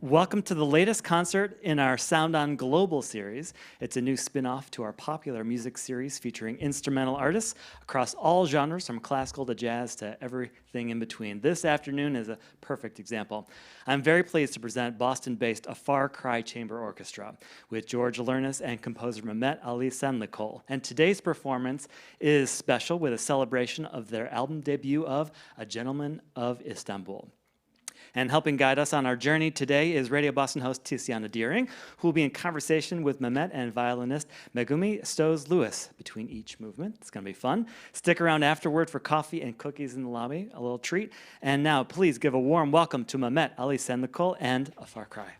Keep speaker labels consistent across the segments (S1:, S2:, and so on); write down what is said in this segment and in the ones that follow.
S1: Welcome to the latest concert in our Sound On Global series. It's a new spin-off to our popular music series featuring instrumental artists across all genres, from classical to jazz to everything in between. This afternoon is a perfect example. I'm very pleased to present Boston-based A Far Cry Chamber Orchestra with George Lernis and composer Mehmet Ali Sanlıkol. And today's performance is special with a celebration of their album debut of A Gentleman of Istanbul. And helping guide us on our journey today is Radio Boston host Tiziana Dearing, who will be in conversation with Mehmet and violinist Megumi Stows-Lewis between each movement. It's going to be fun. Stick around afterward for coffee and cookies in the lobby, a little treat. And now, please give a warm welcome to Mehmet Ali Sanlıkol and A Far Cry.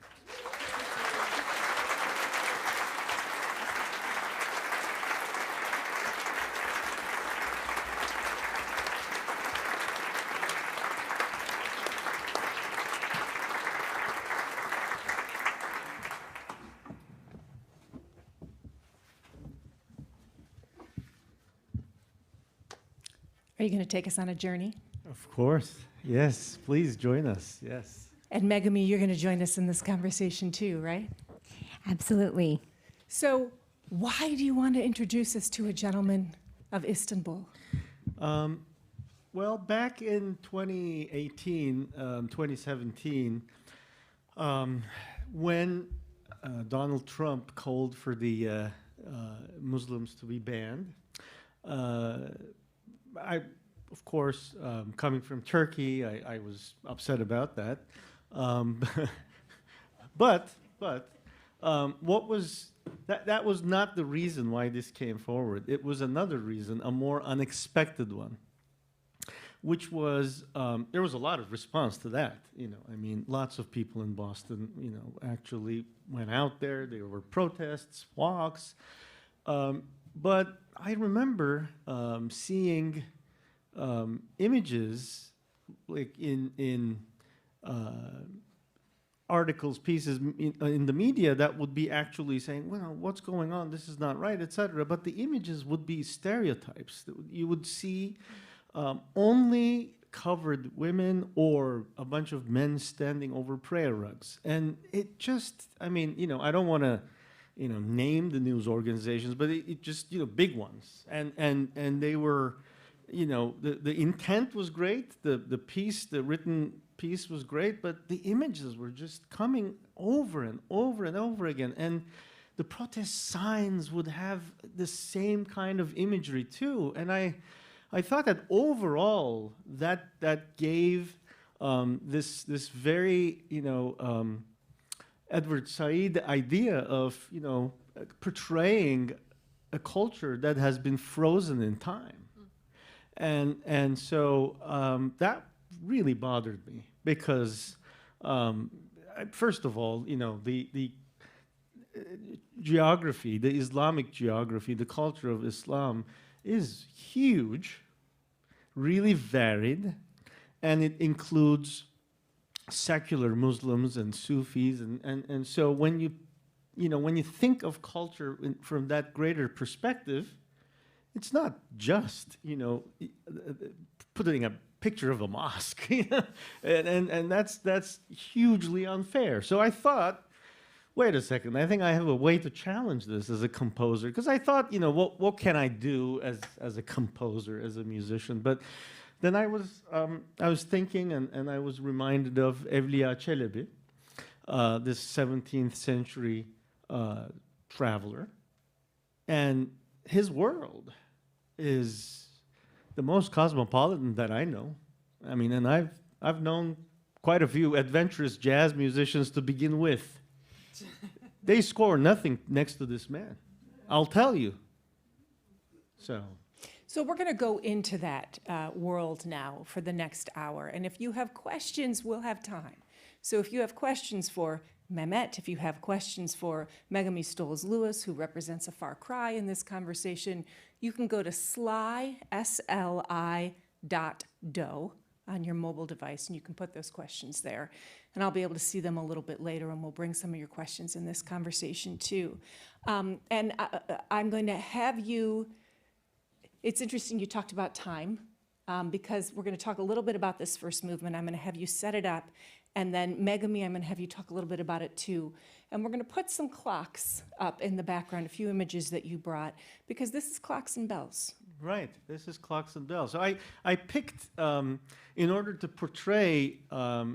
S2: Are you going to take us on a journey?
S3: Of course. Yes, please join us. Yes.
S2: And Megumi, you're going to join us in this conversation too, right?
S4: Absolutely.
S2: So why do you want to introduce us to A Gentleman of Istanbul?
S3: Well, back in 2018, 2017, when Donald Trump called for the Muslims to be banned, I, of course, coming from Turkey, I was upset about that. But what was that was not the reason why this came forward. It was another reason, a more unexpected one, which was there was a lot of response to that. I mean, lots of people in Boston, actually went out there. There were protests, walks. But I remember seeing images, like in articles, pieces in the media that would be actually saying, well, what's going on? This is not right, etc. But the images would be stereotypes. You would see only covered women or a bunch of men standing over prayer rugs. And it just, I don't want to name the news organizations, but it just, big ones. And they were, the intent was great, the piece, the written piece was great, but the images were just coming over and over and over again. And the protest signs would have the same kind of imagery too. And I thought that overall, that gave this very, Edward Said idea of, portraying a culture that has been frozen in time. And so that really bothered me because, first of all, the geography, the Islamic geography, the culture of Islam is huge, really varied, and it includes secular Muslims and Sufis, and so when you think of culture from that greater perspective, it's not just putting a picture of a mosque, and that's hugely unfair. So I thought, wait a second, I think I have a way to challenge this as a composer, because I thought, what can I do as a composer, as a musician? But then I was thinking, and I was reminded of Evliya Çelebi, this 17th-century traveler, and his world is the most cosmopolitan that I know. I mean, and I've known quite a few adventurous jazz musicians to begin with. They score nothing next to this man, I'll tell you.
S2: So we're going to go into that world now for the next hour. And if you have questions, we'll have time. So if you have questions for Mehmet, if you have questions for Megumi Stows-Lewis, who represents A Far Cry in this conversation, you can go to sli.do on your mobile device, and you can put those questions there. And I'll be able to see them a little bit later, and we'll bring some of your questions in this conversation too. And I'm going to have you, it's interesting you talked about time, because we're going to talk a little bit about this first movement. I'm going to have you set it up, And then Megami, I'm going to have you talk a little bit about it too. And we're going to put some clocks up in the background, a few images that you brought, because this is clocks and bells.
S3: Right. This is clocks and bells. So I picked, in order to portray, Evliya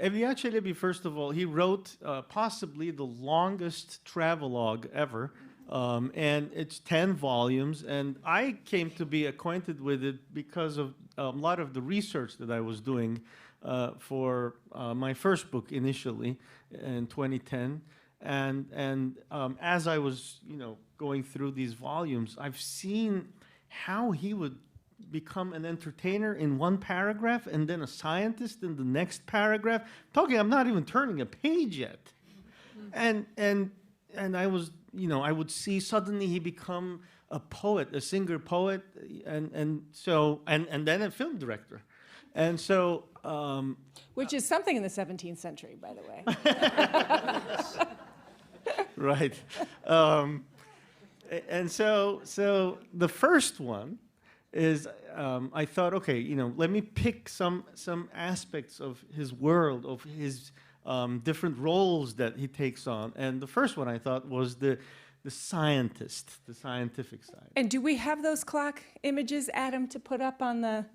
S3: Çelebi, first of all, he wrote possibly the longest travelogue ever. And it's 10 volumes. And I came to be acquainted with it because of a lot of the research that I was doing for my first book initially in 2010. And as I was, going through these volumes, I've seen how he would become an entertainer in one paragraph and then a scientist in the next paragraph. I'm not even turning a page yet. And I was, I would see suddenly he become a poet, a singer poet, and then a film director. And so
S2: which is something in the 17th century, by the way.
S3: right. And so the first one is I thought, okay, let me pick some aspects of his world, of his different roles that he takes on. And the first one I thought was the scientist, the scientific side.
S2: And do we have those clock images, Adam, to put up on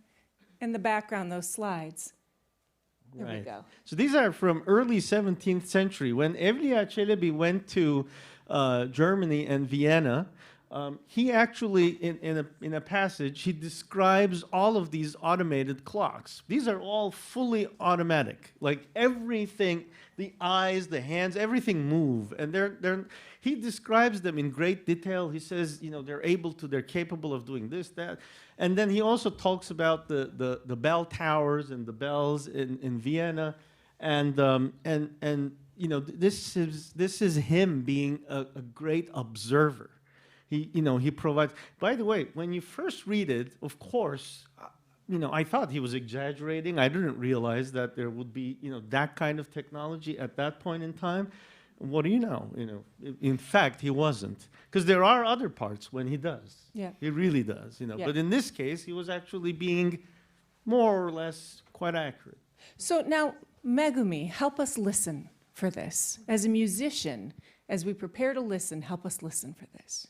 S2: in the background, those slides? There we go.
S3: So these are from early 17th century. When Evliya Çelebi went to Germany and Vienna, he actually, in a passage, he describes all of these automated clocks. These are all fully automatic. Like everything, the eyes, the hands, everything move. And he describes them in great detail. He says, they're capable of doing this, that. And then he also talks about the bell towers and the bells in Vienna. And this is him being a great observer. He provides. By the way, when you first read it, of course, I thought he was exaggerating. I didn't realize that there would be, that kind of technology at that point in time. What do you know? In fact, he wasn't, because there are other parts when he does.
S2: Yeah.
S3: He really does.
S2: Yeah.
S3: But in this case, he was actually being more or less quite accurate.
S2: So now, Megumi, help us listen for this. As a musician, as we prepare to listen, help us listen for this.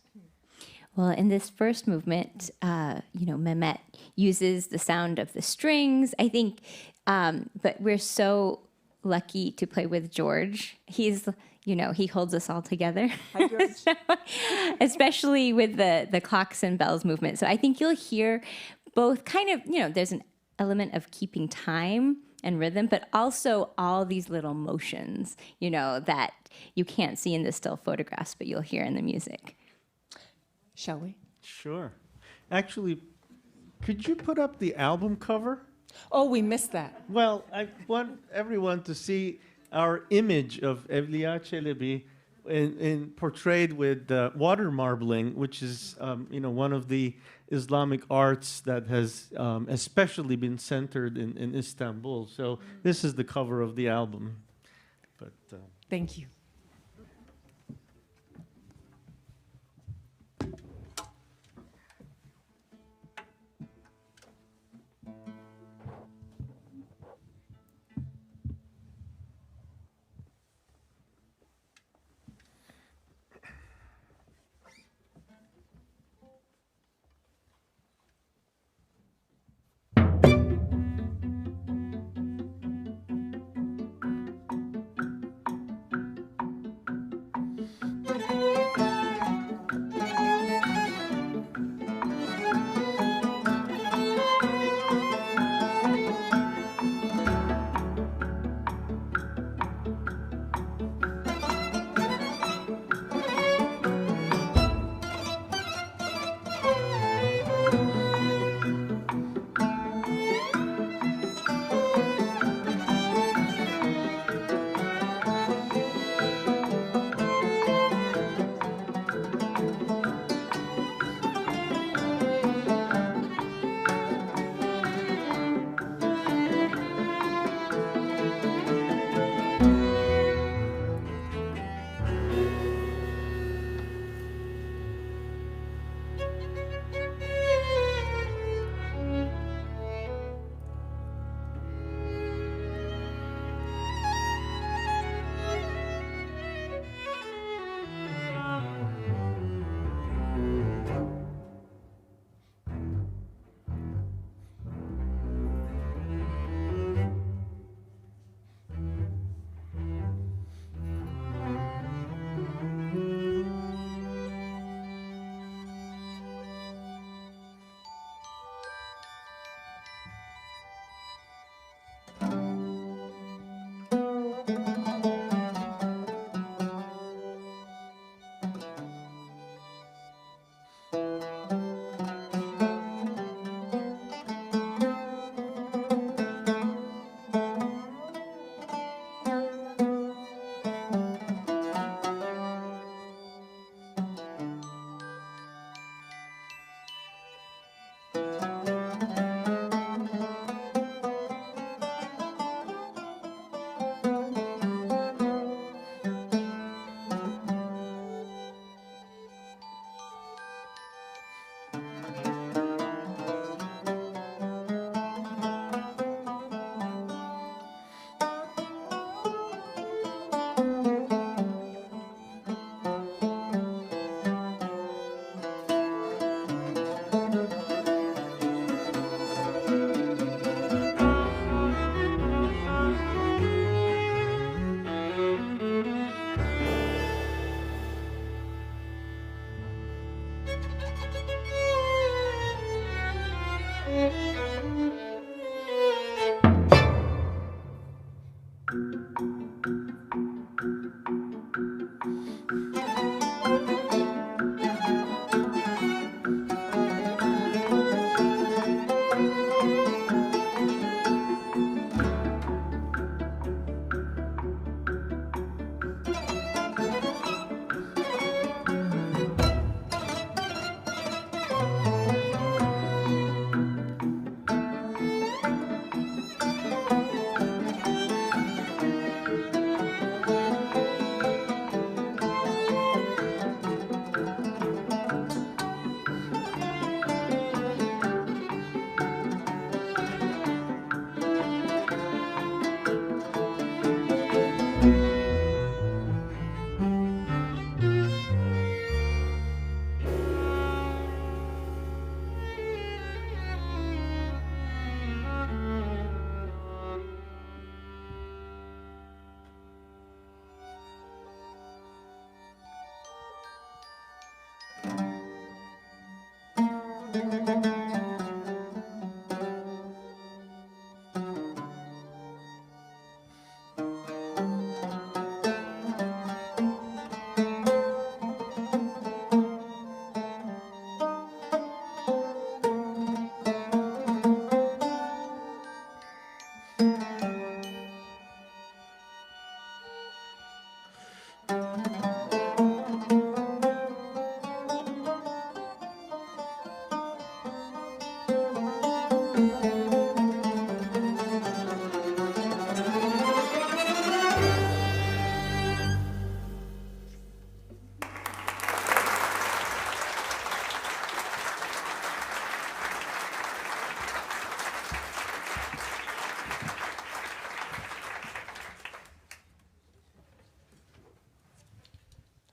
S4: Well, in this first movement, Mehmet uses the sound of the strings, I think, but we're so lucky to play with George. He's, he holds us all together.
S2: Hi, George.
S4: Especially with the clocks and bells movement. So I think you'll hear both kind of, there's an element of keeping time and rhythm, but also all these little motions, that you can't see in the still photographs, but you'll hear in the music.
S2: Shall we?
S3: Sure. Actually, could you put up the album cover?
S2: Oh, we missed that.
S3: Well, I want everyone to see our image of Evliya Çelebi portrayed with water marbling, which is one of the Islamic arts that has especially been centered in Istanbul. So this is the cover of the album. But
S2: Thank you.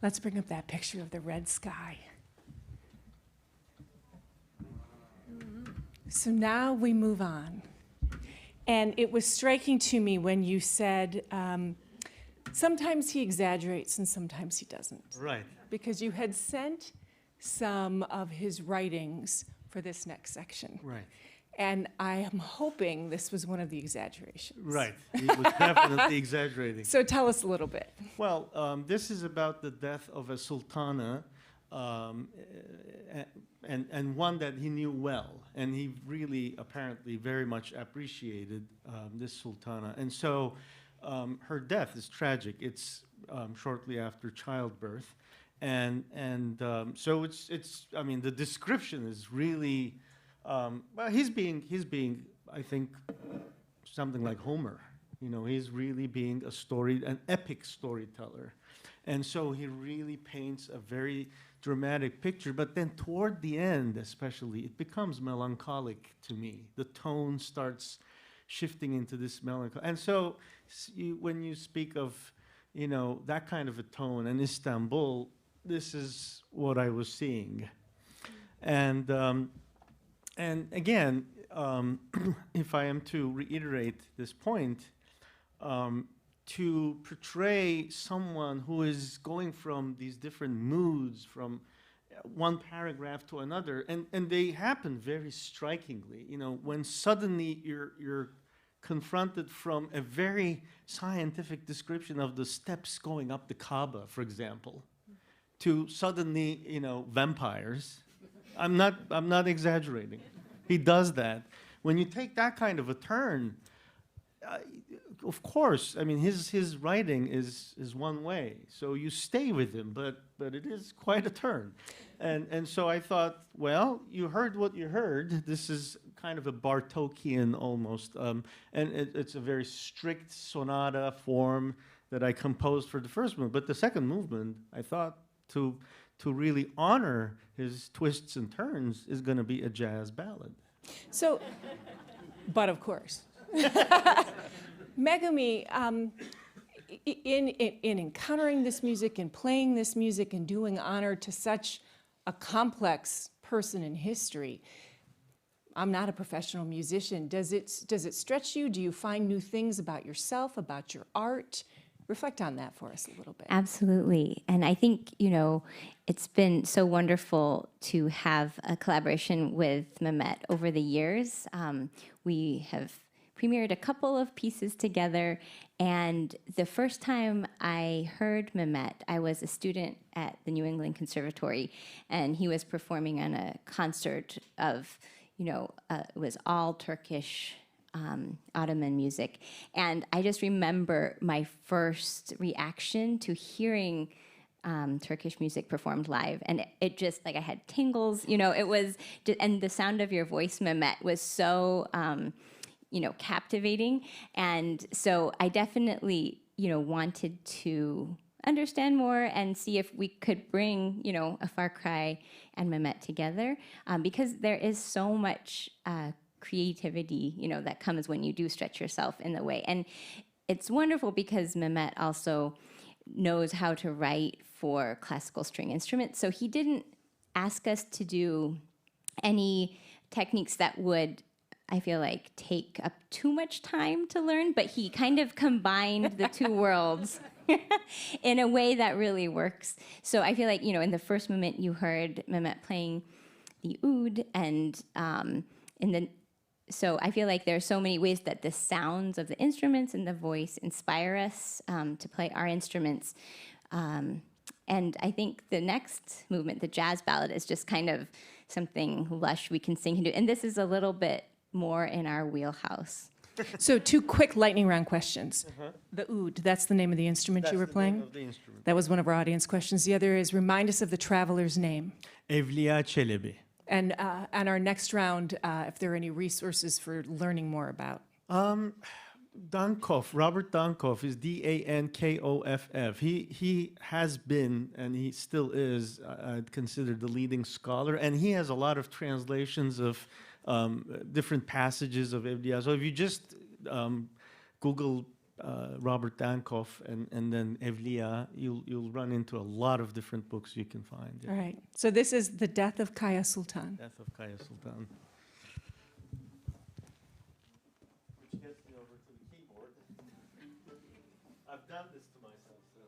S2: Let's bring up that picture of the red sky. So now we move on. And it was striking to me when you said, sometimes he exaggerates and sometimes he doesn't.
S3: Right.
S2: Because you had sent some of his writings for this next section.
S3: Right.
S2: And I am hoping this was one of the exaggerations.
S3: Right. He was definitely exaggerating.
S2: So tell us a little bit.
S3: Well, this is about the death of a sultana, and one that he knew well, and he really apparently very much appreciated this sultana. And so her death is tragic. It's shortly after childbirth, and so it's I mean the description is really well he's being I think something like Homer. You know, he's really being an epic storyteller. And so he really paints a very dramatic picture. But then toward the end, especially, it becomes melancholic to me. The tone starts shifting into this melancholy. And so when you speak of, you know, that kind of a tone in Istanbul, this is what I was seeing. And again, if I am to reiterate this point, to portray someone who is going from these different moods, from one paragraph to another, and they happen very strikingly. You know, when suddenly you're confronted from a very scientific description of the steps going up the Kaaba, for example, to suddenly, you know, vampires. I'm not exaggerating. He does that. When you take that kind of a turn, of course, I mean, his writing is one way, so you stay with him, but it is quite a turn. And so I thought, well, you heard what you heard. This is kind of a Bartokian almost, and it's a very strict sonata form that I composed for the first movement. But the second movement, I thought, to really honor his twists and turns, is going to be a jazz ballad.
S2: So, but of course. Megami, in encountering this music and playing this music and doing honor to such a complex person in history, I'm not a professional musician. Does it stretch you? Do you find new things about yourself, about your art? Reflect on that for us a little bit.
S4: Absolutely. And I think, you know, it's been so wonderful to have a collaboration with Mehmet over the years. We have premiered a couple of pieces together, and the first time I heard Mehmet, I was a student at the New England Conservatory, and he was performing on a concert of, you know, it was all Turkish Ottoman music. And I just remember my first reaction to hearing Turkish music performed live. And it just, like, I had tingles, you know, it was, and the sound of your voice, Mehmet, was so, you know, captivating. And so I definitely, you know, wanted to understand more and see if we could bring, you know, a Far Cry and Mehmet together, because there is so much creativity, you know, that comes when you do stretch yourself in the way. And it's wonderful because Mehmet also knows how to write for classical string instruments. So he didn't ask us to do any techniques that would, I feel like, take up too much time to learn, but he kind of combined the two worlds in a way that really works. So I feel like, you know, in the first movement you heard Mehmet playing the oud, and so I feel like there are so many ways that the sounds of the instruments and the voice inspire us to play our instruments. And I think the next movement, the jazz ballad, is just kind of something lush we can sing and do. And this is a little bit more in our wheelhouse.
S2: So 2 quick lightning round questions. The oud, that's the name of the instrument you were playing?
S3: That's the name of the instrument.
S2: That was one of our audience questions. The other is, remind us of the traveler's name.
S3: Evliya Çelebi.
S2: And our next round, if there are any resources for learning more about.
S3: Dankoff, Robert Dankoff, is Dankoff. He has been, and he still is, considered the leading scholar, and he has a lot of translations of different passages of Evliya. So if you just Google Robert Dankoff, and then Evliya, you'll run into a lot of different books you can find.
S2: All right. So this is The Death of Kaya Sultan.
S3: Death of Kaya Sultan. Which gets me over to the keyboard. I've done this to myself, so.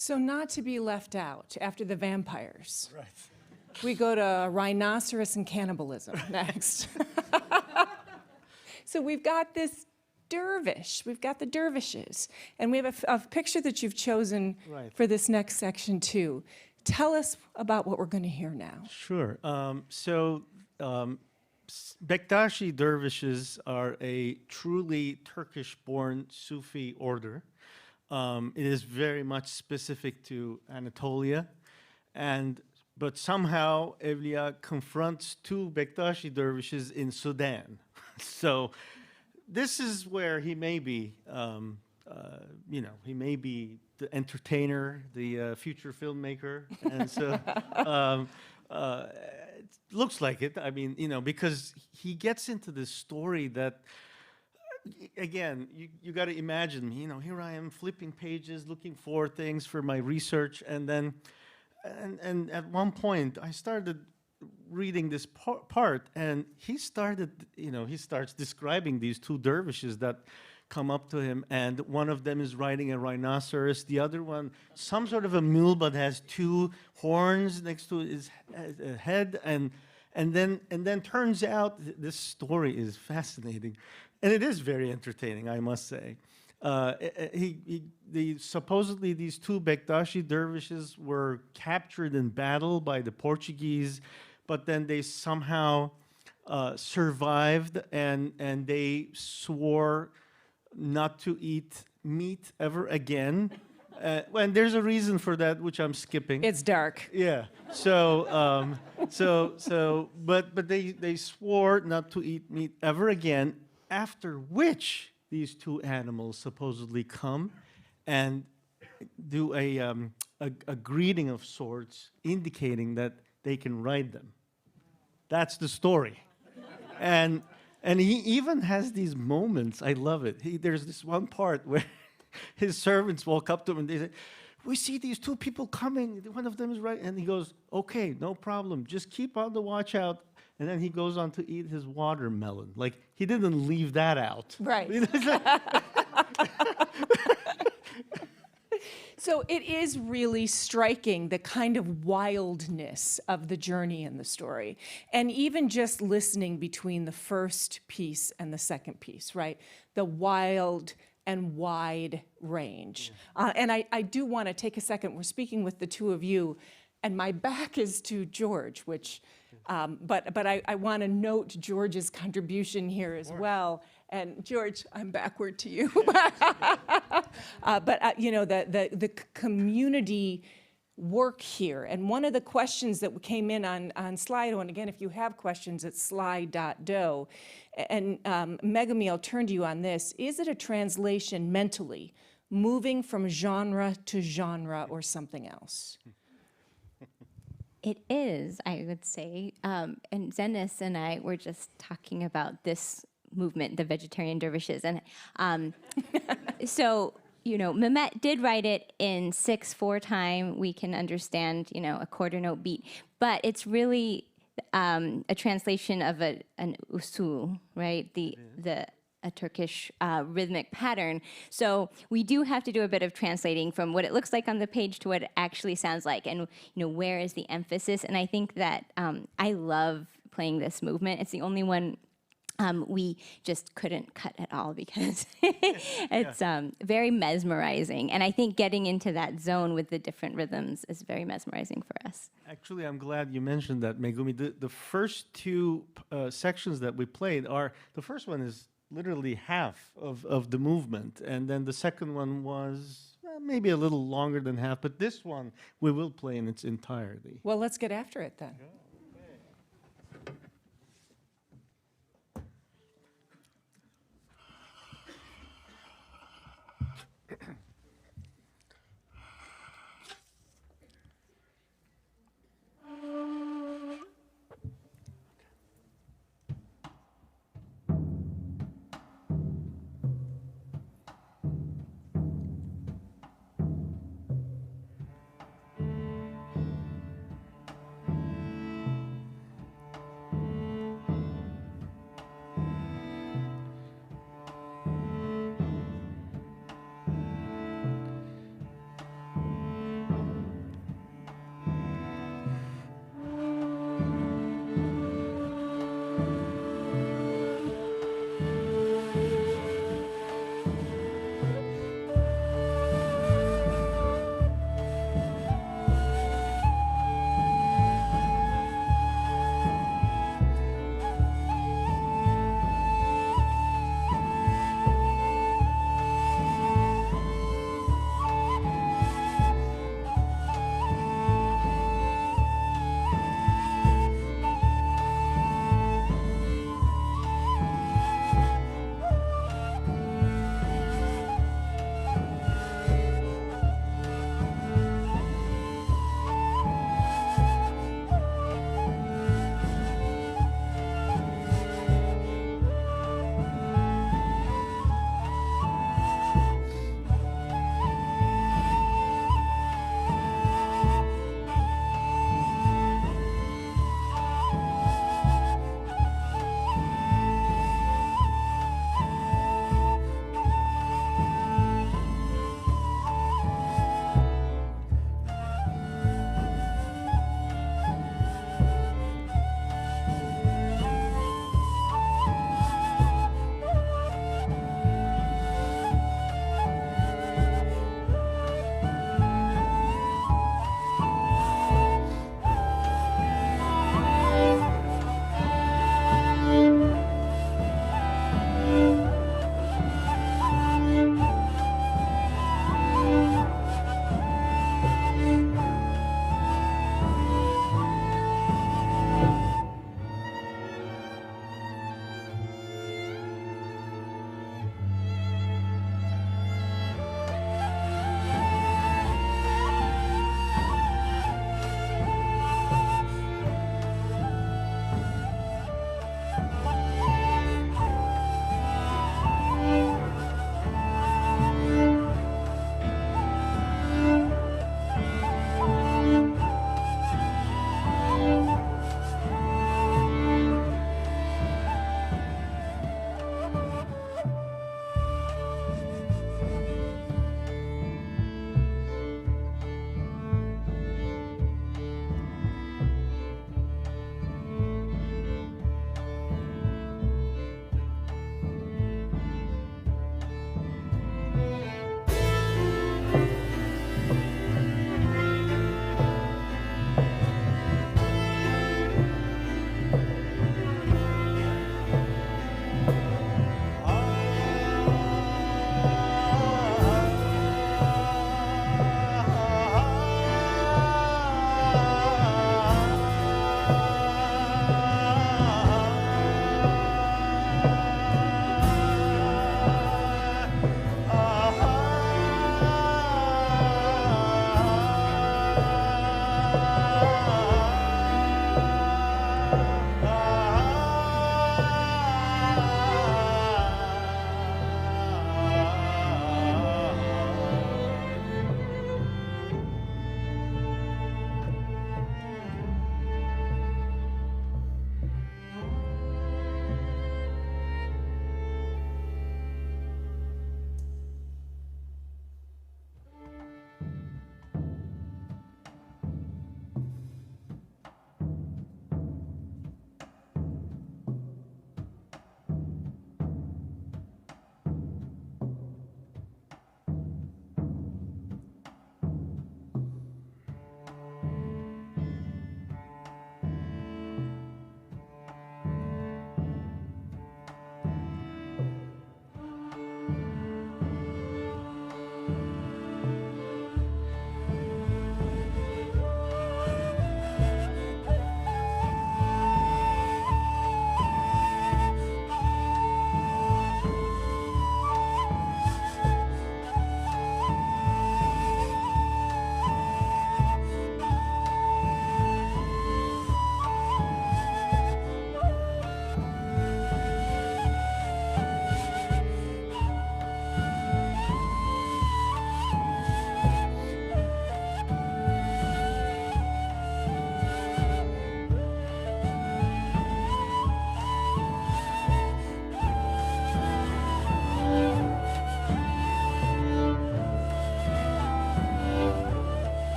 S2: So not to be left out, after the vampires, we go to rhinoceros and cannibalism next. So we've got this dervish, we've got the dervishes, and we have a picture that you've chosen for this next section too. Tell us about what we're going to hear now.
S3: Sure. Bektashi dervishes are a truly Turkish-born Sufi order. It is very much specific to Anatolia, but somehow Evliya confronts two Bektashi dervishes in Sudan. So this is where he may be, he may be the entertainer, the future filmmaker, and so it looks like it. I mean, because he gets into this story that, again, you got to imagine, here I am flipping pages, looking for things for my research, and then, and at one point I started reading this part, and he starts describing these two dervishes that come up to him, and one of them is riding a rhinoceros, the other one some sort of a mule but has two horns next to his head, and then turns out this story is fascinating, and it is very entertaining, I must say. Supposedly these two Bektashi dervishes were captured in battle by the Portuguese, but then they somehow survived, and they swore not to eat meat ever again. And there's a reason for that, which I'm skipping.
S2: It's dark.
S3: Yeah. But they swore not to eat meat ever again. After which these two animals supposedly come and do a greeting of sorts, indicating that they can ride them. That's the story. And he even has these moments. I love it. There's this one part where his servants walk up to him and they say, "We see these two people coming. One of them is right." And he goes, "Okay, no problem. Just keep on the watch out." And then he goes on to eat his watermelon. Like, he didn't leave that out.
S2: Right. So it is really striking, the kind of wildness of the journey in the story. And even just listening between the first piece and the second piece, right? The wild and wide range. And I do want to take a second. We're speaking with the two of you, and my back is to George, which, but I want to note George's contribution here as well. And George, I'm backward to you. The community work here. And one of the questions that came in on Slido, and again, if you have questions, it's sly.do. And Megami, I'll turn to you on this. Is it a translation mentally, moving from genre to genre or something else?
S4: It is, I would say. And Zenis and I were just talking about this movement, the vegetarian dervishes. And so, Mehmet did write it in 6/4 time. We can understand, a quarter note beat. But it's really a translation of an usul, right? A Turkish rhythmic pattern. So we do have to do a bit of translating from what it looks like on the page to what it actually sounds like, and where is the emphasis. And I think that I love playing this movement. It's the only one we just couldn't cut at all because it's very mesmerizing. And I think getting into that zone with the different rhythms is very mesmerizing for us.
S3: Actually, I'm glad you mentioned that, Megumi. The first two sections that we played the first one is literally half of the movement, and then the second one was maybe a little longer than half, but this one we will play in its entirety.
S2: Well, let's get after it then.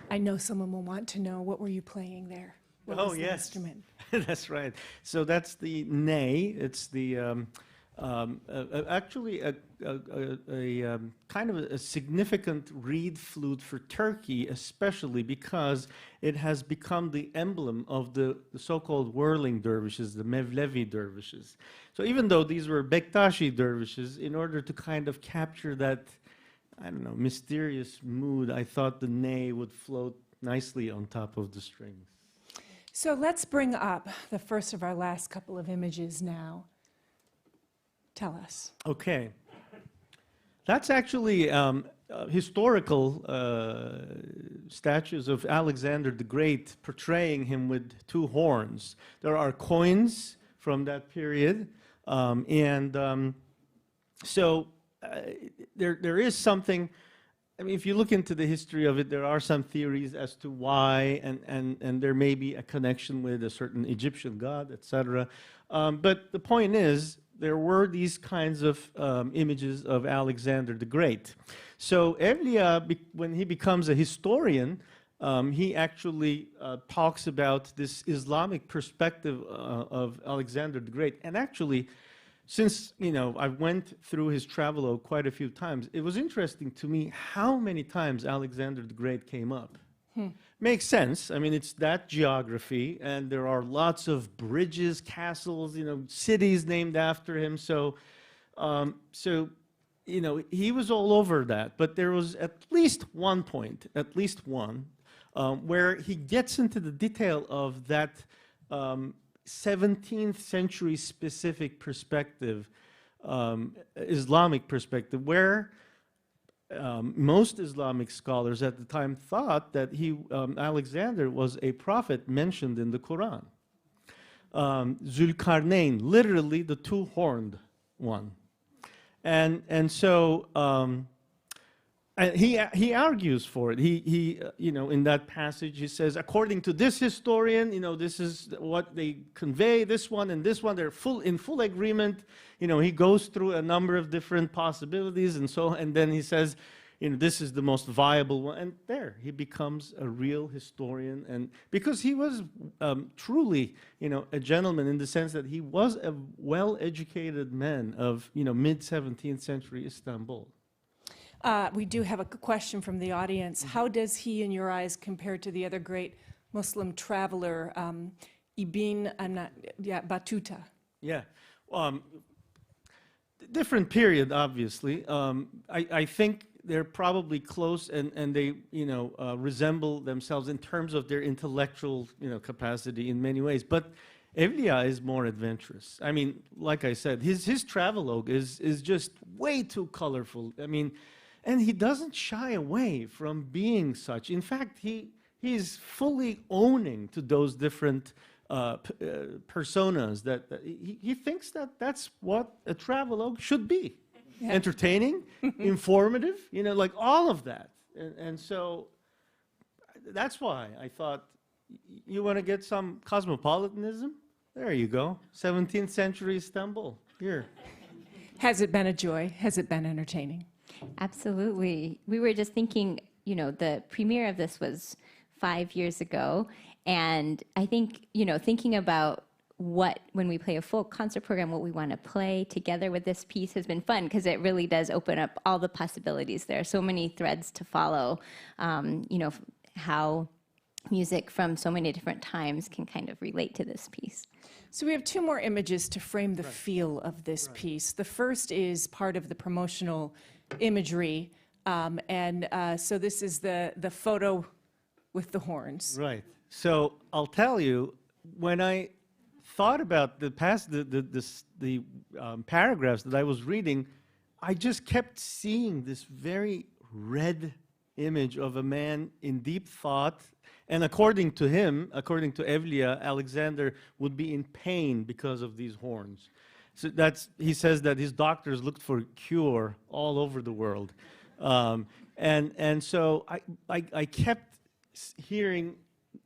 S2: I know someone will want to know, what were you playing there? What
S3: Oh,
S2: was the
S3: yes.
S2: instrument?
S3: That's right. So that's the ney. It's the actually a kind of a significant reed flute for Turkey, especially because it has become the emblem of the so-called whirling dervishes, the Mevlevi dervishes. So even though these were Bektashi dervishes, in order to kind of capture that, I don't know, mysterious mood, I thought the ney would float nicely on top of the strings.
S2: So let's bring up the first of our last couple of images now. Tell us.
S3: Okay. That's actually historical statues of Alexander the Great portraying him with two horns. There are coins from that period, so there is something. I mean, if you look into the history of it, there are some theories as to why, and there may be a connection with a certain Egyptian god, etc. But the point is, there were these kinds of images of Alexander the Great. So Evliya, when he becomes a historian, he actually talks about this Islamic perspective of Alexander the Great. And actually, since, I went through his travelogue quite a few times, it was interesting to me how many times Alexander the Great came up. Makes sense. I mean, it's that geography, and there are lots of bridges, castles, cities named after him. So, he was all over that. But there was at least one point, where he gets into the detail of that 17th century specific perspective, Islamic perspective, where most Islamic scholars at the time thought that Alexander was a prophet mentioned in the Quran. Zulkarnain, literally the two-horned one. And so and he argues for it. He in that passage, he says, according to this historian, this is what they convey, this one and this one, they're in full agreement. He goes through a number of different possibilities, and then he says, this is the most viable one. And there, he becomes a real historian. And because he was truly, a gentleman in the sense that he was a well-educated man of, mid-17th century Istanbul.
S2: We do have a question from the audience. How does he, in your eyes, compare to the other great Muslim traveler, Ibn Battuta?
S3: Yeah. Different period, obviously. I think they're probably close, and they, resemble themselves in terms of their intellectual, capacity in many ways. But Evliya is more adventurous. I mean, like I said, his travelogue is just way too colorful. I mean, and he doesn't shy away from being such. In fact, he's fully owning to those different personas that he thinks that that's what a travelogue should be. Yeah. Entertaining, informative, like all of that. And so that's why I thought, you want to get some cosmopolitanism? There you go. 17th century Istanbul. Here.
S2: Has it been a joy? Has it been entertaining?
S4: Absolutely. We were just thinking, the premiere of this was 5 years ago. And I think, thinking about when we play a full concert program, what we want to play together with this piece has been fun, because it really does open up all the possibilities. There are so many threads to follow, how music from so many different times can kind of relate to this piece.
S2: So we have two more images to frame the feel of this piece. The first is part of the promotional imagery, so this is the photo with the horns.
S3: Right. So I'll tell you, when I thought about the paragraphs that I was reading, I just kept seeing this very red image of a man in deep thought. And according to him, according to Evliya, Alexander would be in pain because of these horns. So he says that his doctors looked for a cure all over the world. And so I kept hearing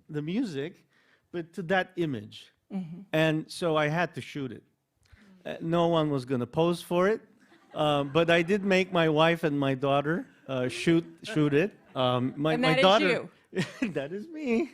S3: the music, but to that image. Mm-hmm. And so I had to shoot it. No one was going to pose for it, but I did make my wife and my daughter shoot it. My daughter, That is me.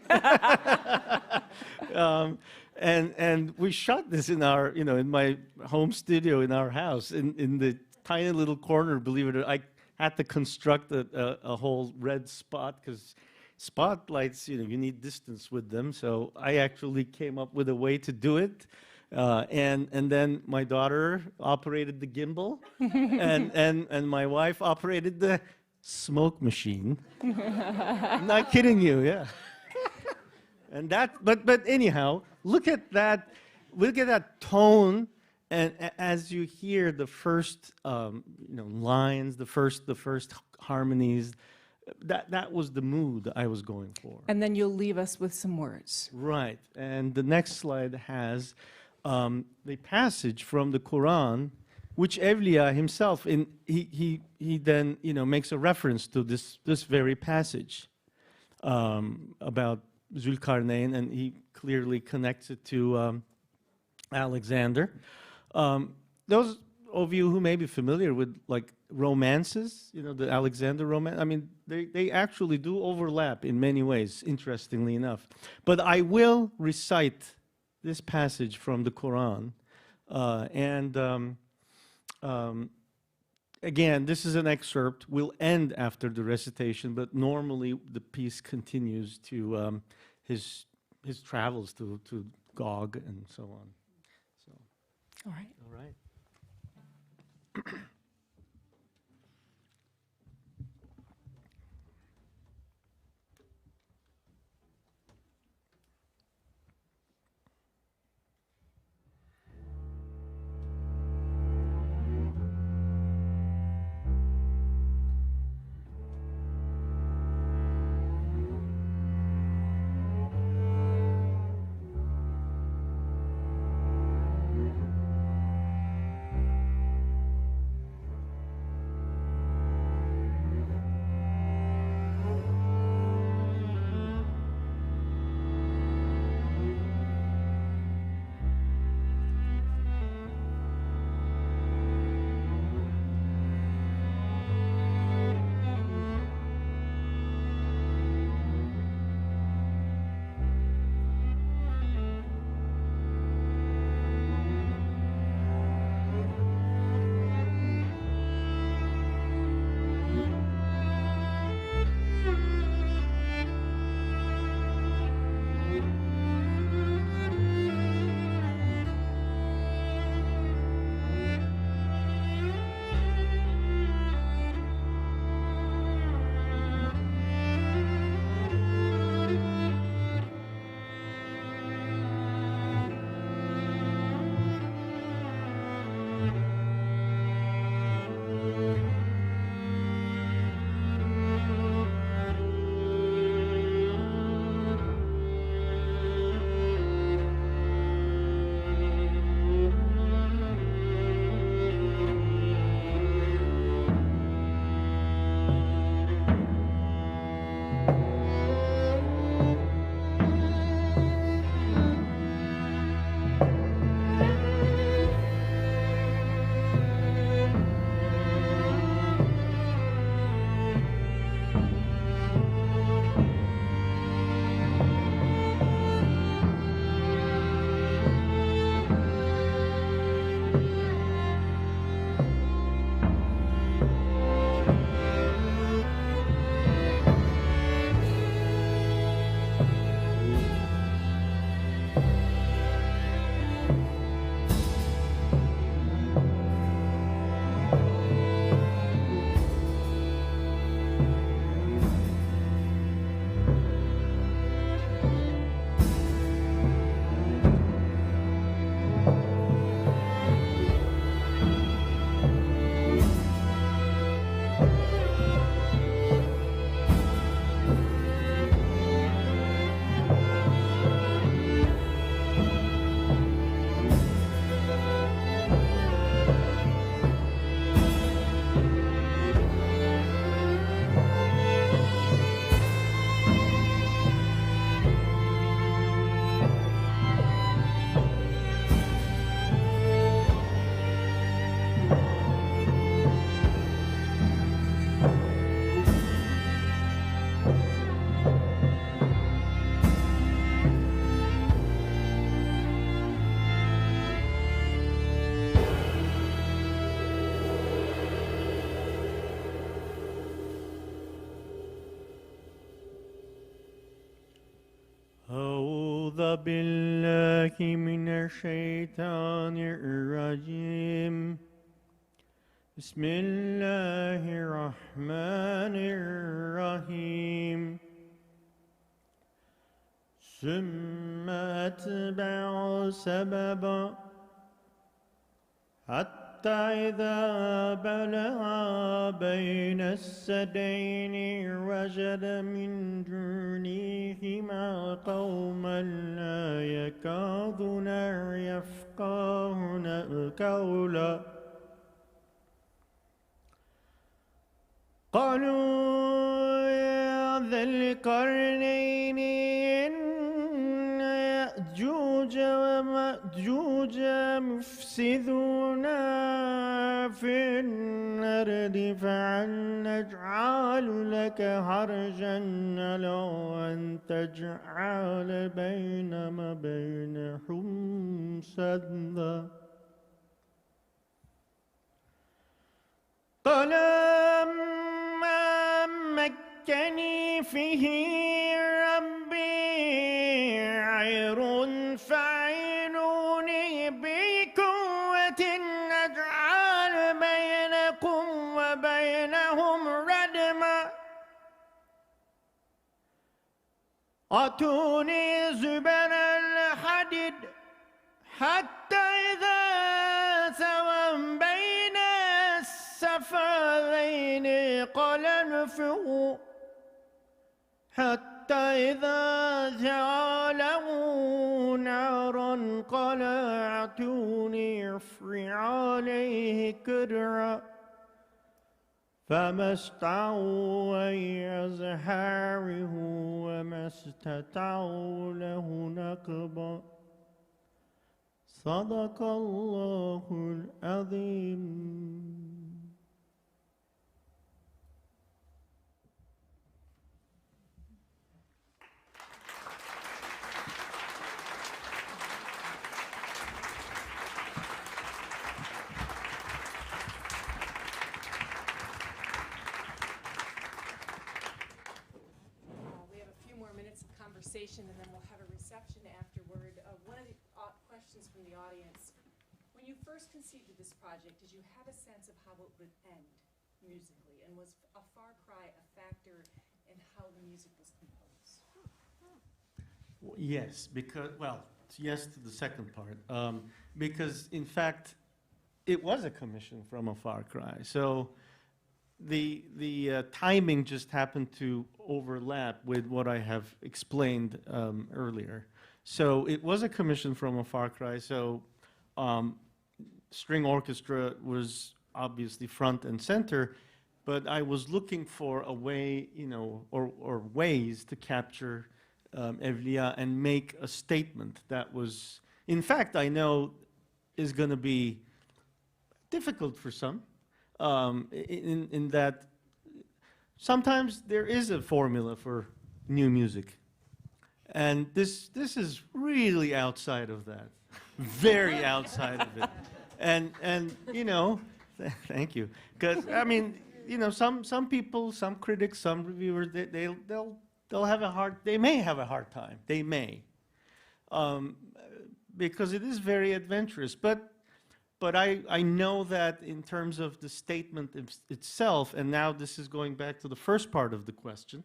S3: And we shot this in our, in my home studio in our house, in the tiny little corner. Believe it or not, I had to construct a whole red spot because spotlights, you need distance with them. So I actually came up with a way to do it. And then my daughter operated the gimbal, and my wife operated the smoke machine. I'm not kidding you, yeah. And but anyhow, look at that tone, and as you hear the first, lines, the first harmonies, that was the mood I was going for.
S2: And then you'll leave us with some words.
S3: Right, and the next slide has the passage from the Quran, which Evliya himself, he then makes a reference to this very passage about Zulkarnain, and he clearly connects it to Alexander. Those of you who may be familiar with like romances, the Alexander romance, I mean, they actually do overlap in many ways, interestingly enough. But I will recite this passage from the Quran, again, this is an excerpt. We'll end after the recitation, but normally the piece continues to his travels to Gog and so on. So,
S2: All right.
S3: all right. أعوذ بالله من الشيطان الرجيم بسم الله الرحمن الرحيم ثم أتبع سببا حتى إذا بلغ بين السدين وجد من دونهما قوما لا يكادون يفقهون قولا قالوا يا ذا القرنين إن يأجوج ومأجوج مفسدون في الأرض فهل نجعل لك حرجا على أن تجعل بيننا وبينهم سدا قال ما مكني فيه ربي خير فاعينوني بقوة نجعل بينكم وبينهم ردما أتوني زبر الحديد حتى إذا سوى بين السفرين قال انفروا حتى إذا جعله نارا قال أعطوني أفرغ عليه قدرا فما استطاعوا أن يظهروه وما استطاعوا له نقبا صدق الله العظيم.
S2: And then we'll have a reception afterward. One of the questions from the audience: when you first conceived of this project, did you have a sense of how it would end musically, and was a far cry a factor in how the music was composed?
S3: Yes, because, well, yes to the second part, because in fact, it was a commission from a far cry. So the timing just happened to overlap with what I have explained earlier. So it was a commission from a far cry. So string orchestra was obviously front and center, but I was looking for a way, you know, or ways to capture Evliya and make a statement that was, in fact, I know is going to be difficult for some. In that sometimes there is a formula for new music, and this is really outside of that, very outside of it, and you know, thank you, because I mean, you know, some people, some critics, some reviewers, they'll have a hard, they may have a hard time, they may, because it is very adventurous, but I know that in terms of the statement itself, and now this is going back to the first part of the question,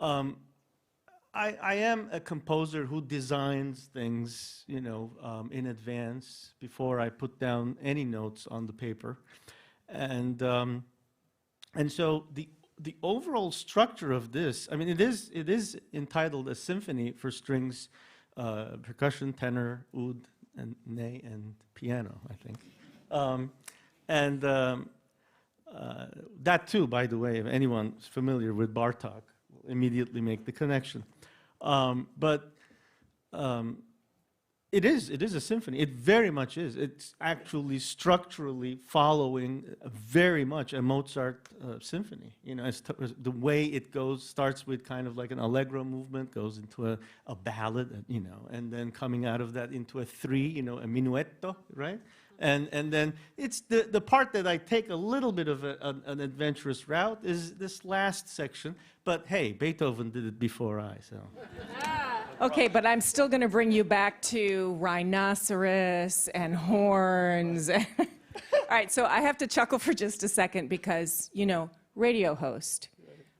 S3: I am a composer who designs things, you know, in advance before I put down any notes on the paper, and so the overall structure of this, I mean, it is entitled a symphony for strings, percussion, tenor, oud, and ney, and piano, I think. That too, by the way, if anyone's familiar with Bartok, will immediately make the connection. It is a symphony. It very much is. It's actually structurally following very much a Mozart symphony. You know, the way it goes starts with kind of like an Allegro movement, goes into a ballad, you know, and then coming out of that into a three, you know, a minuetto, right? And then it's the part that I take a little bit of an adventurous route is this last section. But hey, Beethoven did it before I, so.
S2: Okay, but I'm still going to bring you back to rhinoceros and horns. All right, so I have to chuckle for just a second because, you know, radio host.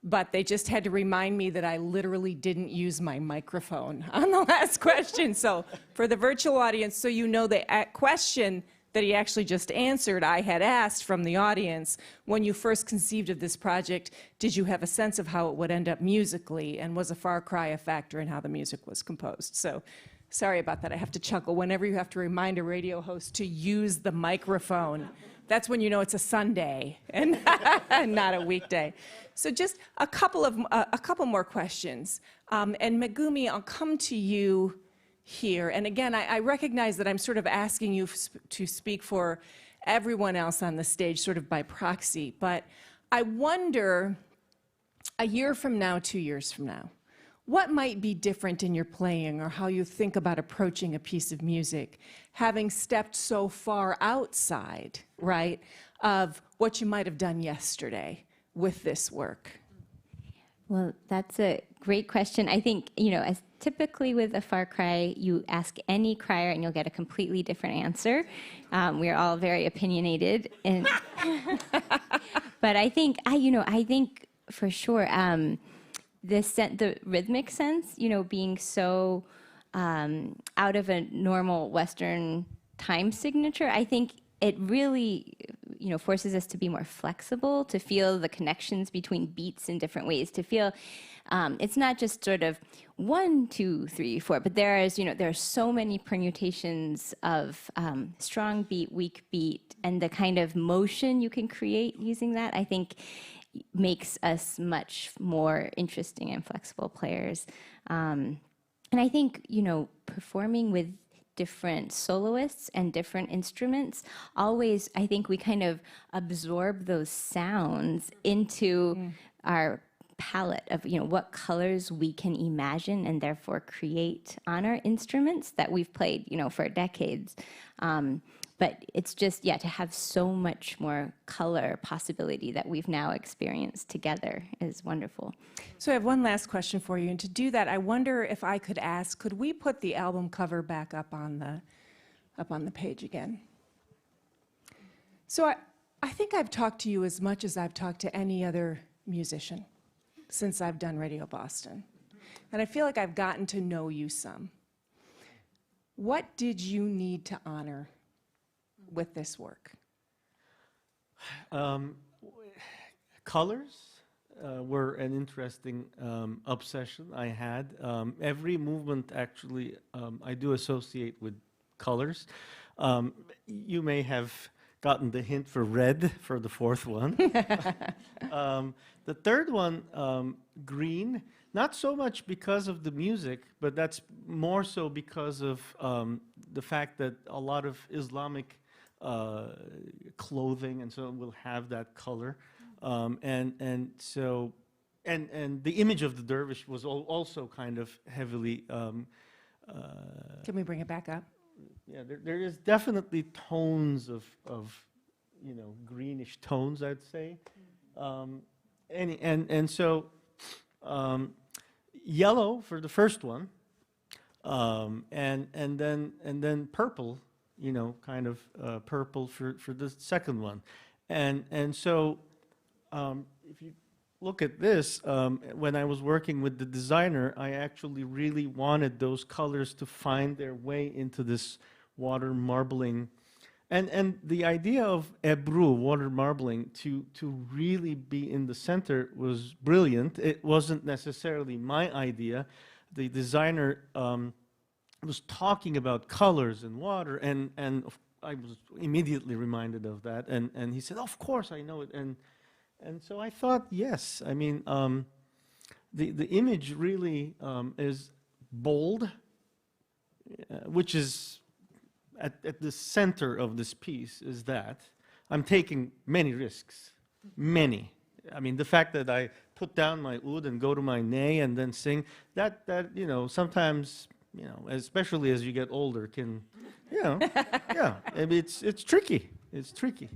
S2: But they just had to remind me that I literally didn't use my microphone on the last question. So for the virtual audience, so you know the question that he actually just answered, I had asked from the audience, when you first conceived of this project, did you have a sense of how it would end up musically, and was a far cry a factor in how the music was composed? So sorry about that, I have to chuckle. Whenever you have to remind a radio host to use the microphone, that's when you know it's a Sunday and not a weekday. So just a couple more questions. And Megumi, I'll come to you here. And again, I recognize that I'm sort of asking you to speak for everyone else on the stage, sort of by proxy. But I wonder, a year from now, 2 years from now, what might be different in your playing or how you think about approaching a piece of music, having stepped so far outside, right, of what you might have done yesterday with this work?
S4: Well, that's a great question. I think, you know, as typically with a far cry, you ask any crier and you'll get a completely different answer. We're all very opinionated, and but I think, I think for sure, the rhythmic sense, you know, being so out of a normal Western time signature, I think it really, you know, forces us to be more flexible, to feel the connections between beats in different ways, to feel it's not just sort of 1, 2, 3, 4, but there are so many permutations of strong beat, weak beat, and the kind of motion you can create using that, I think, makes us much more interesting and flexible players. And I think, you know, performing with different soloists and different instruments, always, I think we kind of absorb those sounds into our palette of, you know, what colors we can imagine and therefore create on our instruments that we've played, you know, for decades. But it's just, to have so much more color possibility that we've now experienced together is wonderful.
S2: So I have one last question for you, and to do that, I wonder if I could ask, could we put the album cover back up on the page again? So I think I've talked to you as much as I've talked to any other musician since I've done Radio Boston, and I feel like I've gotten to know you some. What did you need to honor with this work?
S3: Colors were an interesting obsession I had. Every movement, actually, I do associate with colors. You may have gotten the hint for red for the fourth one. The third one, green, not so much because of the music, but that's more so because of the fact that a lot of Islamic clothing and so on will have that color, and so the image of the dervish was also kind of heavily.
S2: Can we bring it back up?
S3: Yeah, there is definitely tones of you know, greenish tones, I'd say, and so yellow for the first one, and then purple. You know, kind of purple for the second one. And so if you look at this, when I was working with the designer, I actually really wanted those colors to find their way into this water marbling. And the idea of Ebru, water marbling, to really be in the center was brilliant. It wasn't necessarily my idea. The designer was talking about colors and water, and I was immediately reminded of that, and he said, "Of course, I know it," and so I thought, yes, I mean, the image really is bold, which is at the center of this piece. Is that I'm taking many risks, many. I mean, the fact that I put down my oud and go to my ney and then sing, that you know, sometimes, you know, especially as you get older, can, you know, yeah, I mean, it's tricky. It's tricky,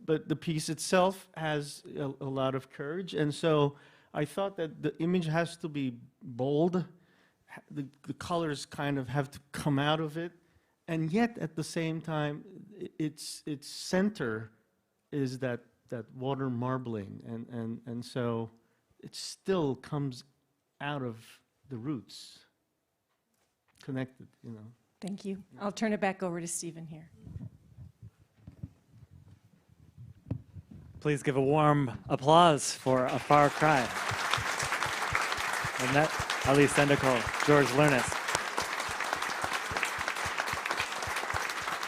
S3: but the piece itself has a lot of courage, and so I thought that the image has to be bold, the colors kind of have to come out of it, and yet at the same time, its center is that water marbling, and so it still comes out of the roots, connected, you know.
S2: Thank you. I'll turn it back over to Stephen here.
S1: Please give a warm applause for A Far Cry. Mehmet, Ali Sanlıkol, George Lernis.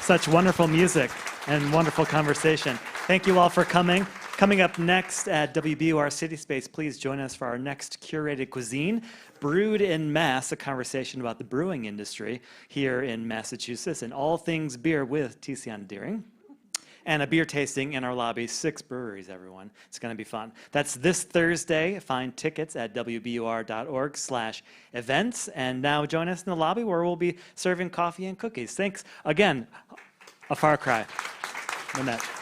S1: Such wonderful music and wonderful conversation. Thank you all for coming. Coming up next at WBUR CitySpace, please join us for our next curated cuisine, Brewed in Mass, a conversation about the brewing industry here in Massachusetts and all things beer with Tiziana Dearing. And a beer tasting in our lobby, 6 breweries, everyone. It's going to be fun. That's this Thursday. Find tickets at wbur.org/events. And now join us in the lobby where we'll be serving coffee and cookies. Thanks again. A Far Cry. Mehmet.